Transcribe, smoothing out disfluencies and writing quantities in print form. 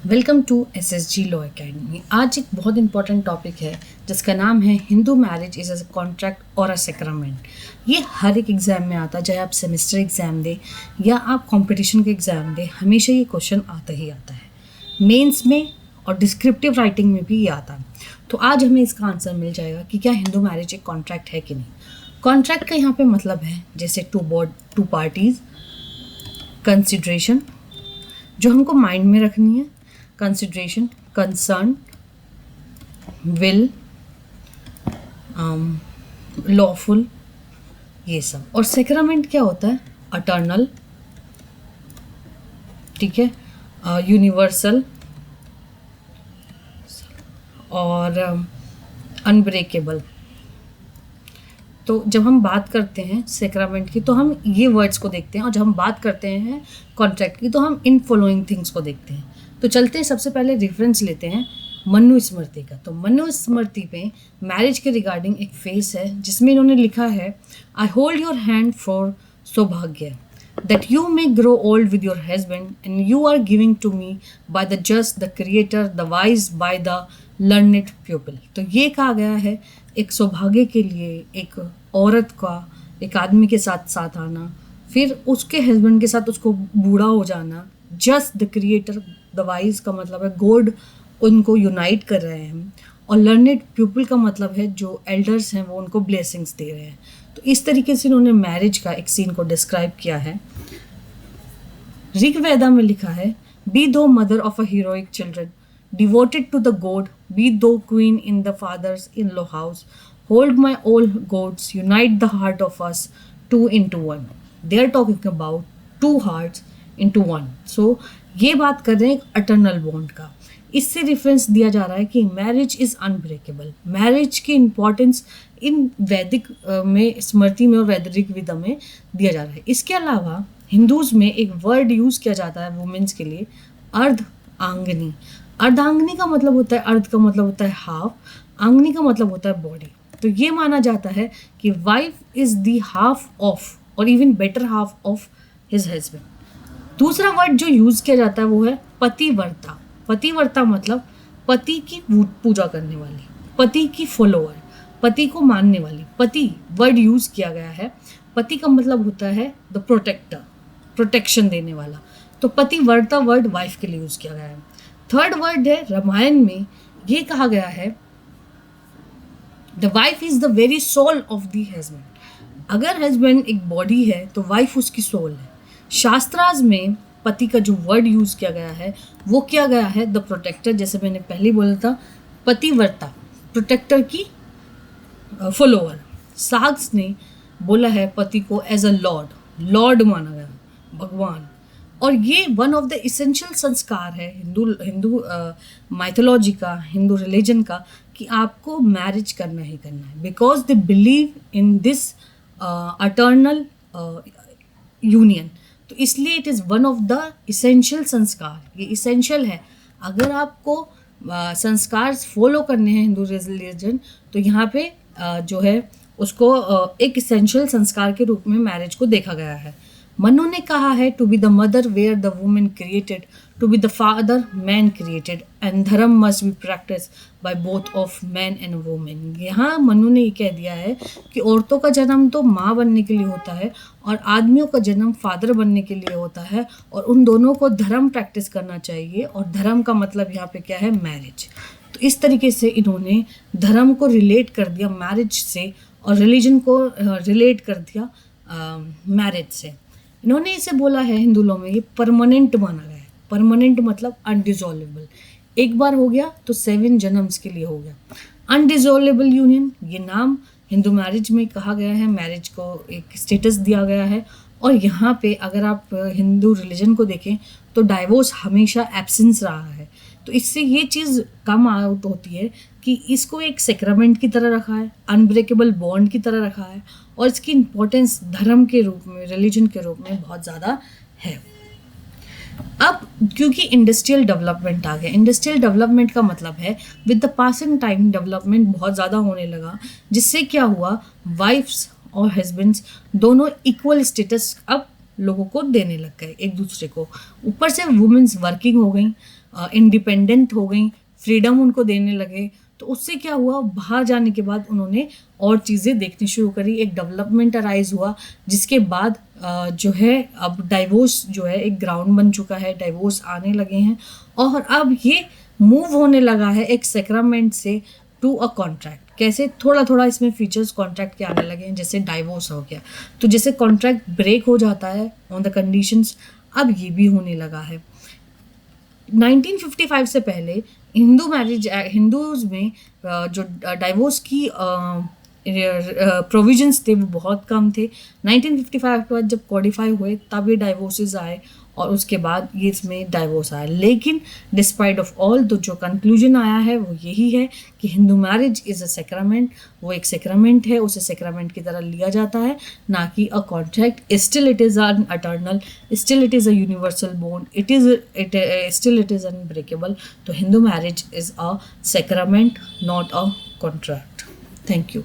Welcome to SSG law academy. आज एक बहुत इंपॉर्टेंट टॉपिक है जिसका नाम है Hindu marriage is a contract और अ सेक्रामेंट। ये हर एक एग्ज़ाम में आता है, चाहे आप सेमेस्टर एग्ज़ाम दें या आप कंपटीशन के एग्ज़ाम दें, हमेशा ये क्वेश्चन आता ही आता है। मेंस में और डिस्क्रिप्टिव राइटिंग में भी ये आता है। तो आज हमें इसका आंसर मिल जाएगा कि क्या हिंदू मैरिज एक कॉन्ट्रैक्ट है कि नहीं। कॉन्ट्रैक्ट का यहाँ पे मतलब है जैसे टू पार्टीज़, कंसिडरेशन जो हमको माइंड में रखनी है, कंसिडरेशन, कंसर्न, विल, लॉफुल, ये सब। और सेक्रामेंट क्या होता है? अटर्नल, ठीक है, यूनिवर्सल और अनब्रेकेबल। तो जब हम बात करते हैं सेक्रामेंट की तो हम ये वर्ड्स को देखते हैं, और जब हम बात करते हैं कॉन्ट्रैक्ट की तो हम इन फॉलोइंग थिंग्स को देखते हैं। तो चलते हैं, सबसे पहले रेफरेंस लेते हैं मनुस्मृति का। तो मनुस्मृति पे मैरिज के रिगार्डिंग एक फेस है जिसमें इन्होंने लिखा है, I hold your hand for सौभाग्य that you may grow old with your husband, and you are giving to me by the just, the creator, the wise, by the learned pupil। तो ये कहा गया है एक सौभाग्य के लिए एक औरत का एक आदमी के साथ साथ आना, फिर उसके हस्बैंड के साथ उसको बूढ़ा हो जाना, just the creator, the wise का मतलब है गॉड उनको यूनाइट कर रहे हैं, और लर्नेड पीपल का मतलब है जो एल्डर्स हैं वो उनको ब्लेसिंग्स दे रहे हैं। तो इस तरीके से इन्होंने मैरिज का एक सीन को डिस्क्राइब किया है। ऋग्वेदा में लिखा है, be thou mother of a heroic children devoted to the god, be thou queen in the father's in law house, hold my old gods, unite the heart of us two into one. They are talking about two hearts into one. So ये बात कर रहे हैं एक eternal bond का। इससे reference दिया जा रहा है कि मैरिज इज़ अनब्रेकेबल। मैरिज की इम्पोर्टेंस इन वैदिक में, स्मृति में और वैदिक विधा में दिया जा रहा है। इसके अलावा हिंदूज़ में एक वर्ड यूज़ किया जाता है वुमेन्स के लिए, अर्धांगिनी। अर्धांगिनी का मतलब होता है, अर्ध का मतलब होता है हाफ, आंगनी का मतलब होता है बॉडी। तो ये माना जाता है कि wife is the half of, और even better half of his husband. दूसरा वर्ड जो यूज़ किया जाता है वो है पतिव्रता। पतिव्रता मतलब पति की पूजा करने वाली, पति की फॉलोअर, पति को मानने वाली। पति वर्ड यूज़ किया गया है। पति का मतलब होता है द प्रोटेक्टर, प्रोटेक्शन देने वाला। तो पतिव्रता वर्ड वाइफ के लिए यूज़ किया गया है। थर्ड वर्ड है रामायण में, ये कहा गया है the wife is the very soul of the husband. अगर हस्बैंड एक बॉडी है तो वाइफ उसकी सोल है। शास्त्राज में पति का जो वर्ड यूज़ किया गया है वो किया गया है द प्रोटेक्टर, जैसे मैंने पहले बोला था, पतिव्रता प्रोटेक्टर की फॉलोअर। साग्स ने बोला है पति को एज अ लॉर्ड, लॉर्ड माना गया, भगवान। और ये वन ऑफ द इसेंशियल संस्कार है हिंदू माइथोलॉजी का, हिंदू रिलीजन का, कि आपको मैरिज करना ही करना है, because they believe in this eternal union. तो इसलिए it is one of the essential संस्कार, ये इसेंशियल है। अगर आपको संस्कार फॉलो करने हैं हिंदू रिलीजन, तो यहाँ पे जो है उसको एक इसेंशियल संस्कार के रूप में मैरिज को देखा गया है। मनु ने कहा है, to be the mother where the women created, to be the father man created, and dharma must be practice by both of man and women. यहाँ मनु ने ये कह दिया है कि औरतों का जन्म तो माँ बनने के लिए होता है और आदमियों का जन्म फादर बनने के लिए होता है, और उन दोनों को धर्म प्रैक्टिस करना चाहिए। और धर्म का मतलब यहाँ पे क्या है? मैरिज। तो इस तरीके से इन्होंने धर्म को रिलेट कर दिया मैरिज से, और रिलीजन को रिलेट कर दिया मैरिज से। इन्होंने इसे बोला है हिंदू लॉ में, ये परमानेंट माना गया है। परमानेंट मतलब अनडिसॉल्वेबल, एक बार हो गया तो 7 जन्म्स के लिए हो गया। अनडिसॉल्वेबल यूनियन, ये नाम हिंदू मैरिज में कहा गया है, मैरिज को एक स्टेटस दिया गया है। और यहाँ पे अगर आप हिंदू रिलीजन को देखें तो डाइवोर्स हमेशा एब्सेंस रहा है। तो इससे ये चीज़ कम आउट होती है कि इसको एक सेक्रामेंट की तरह रखा है, अनब्रेकेबल बॉन्ड की तरह रखा है, और इसकी इम्पोर्टेंस धर्म के रूप में, रिलीजन के रूप में बहुत ज़्यादा है। अब क्योंकि इंडस्ट्रियल डेवलपमेंट आ गया, इंडस्ट्रियल डेवलपमेंट का मतलब है with the passing time development बहुत ज़्यादा होने लगा, जिससे क्या हुआ, वाइफ्स और हस्बैंड्स दोनों इक्वल स्टेटस अब लोगों को देने लग गए एक दूसरे को। ऊपर से वुमेन्स वर्किंग हो गई, इंडिपेंडेंट हो गई, फ्रीडम उनको देने लगे, तो उससे क्या हुआ, बाहर जाने के बाद उन्होंने और चीज़ें देखनी शुरू करी, एक डेवलपमेंट अराइज हुआ, जिसके बाद जो है अब डाइवोर्स जो है एक ग्राउंड बन चुका है, डाइवोर्स आने लगे हैं, और अब ये मूव होने लगा है एक सेक्रामेंट से टू अ कॉन्ट्रैक्ट। कैसे, थोड़ा थोड़ा इसमें फीचर्स कॉन्ट्रैक्ट के आने लगे हैं, जैसे डाइवोर्स हो गया तो जैसे कॉन्ट्रैक्ट ब्रेक हो जाता है ऑन द कंडीशंस, अब ये भी होने लगा है। 1955 से पहले हिंदूज में जो डाइवोर्स की प्रोविजंस थे वो बहुत कम थे। 1955 के बाद जब कॉडिफाई हुए तब ये डाइवोर्सेस आए, और उसके बाद ये इसमें डाइवोर्स आया। लेकिन डिस्पाइट ऑफ ऑल तो जो कंक्लूजन आया है वो यही है कि Hindu marriage is a sacrament, वो एक सेक्रामेंट है, उसे सेक्रामेंट की तरह लिया जाता है, ना कि a contract. Still it is an eternal, still it is a universal bond, still it is unbreakable. तो Hindu marriage is a sacrament, not a contract. Thank you.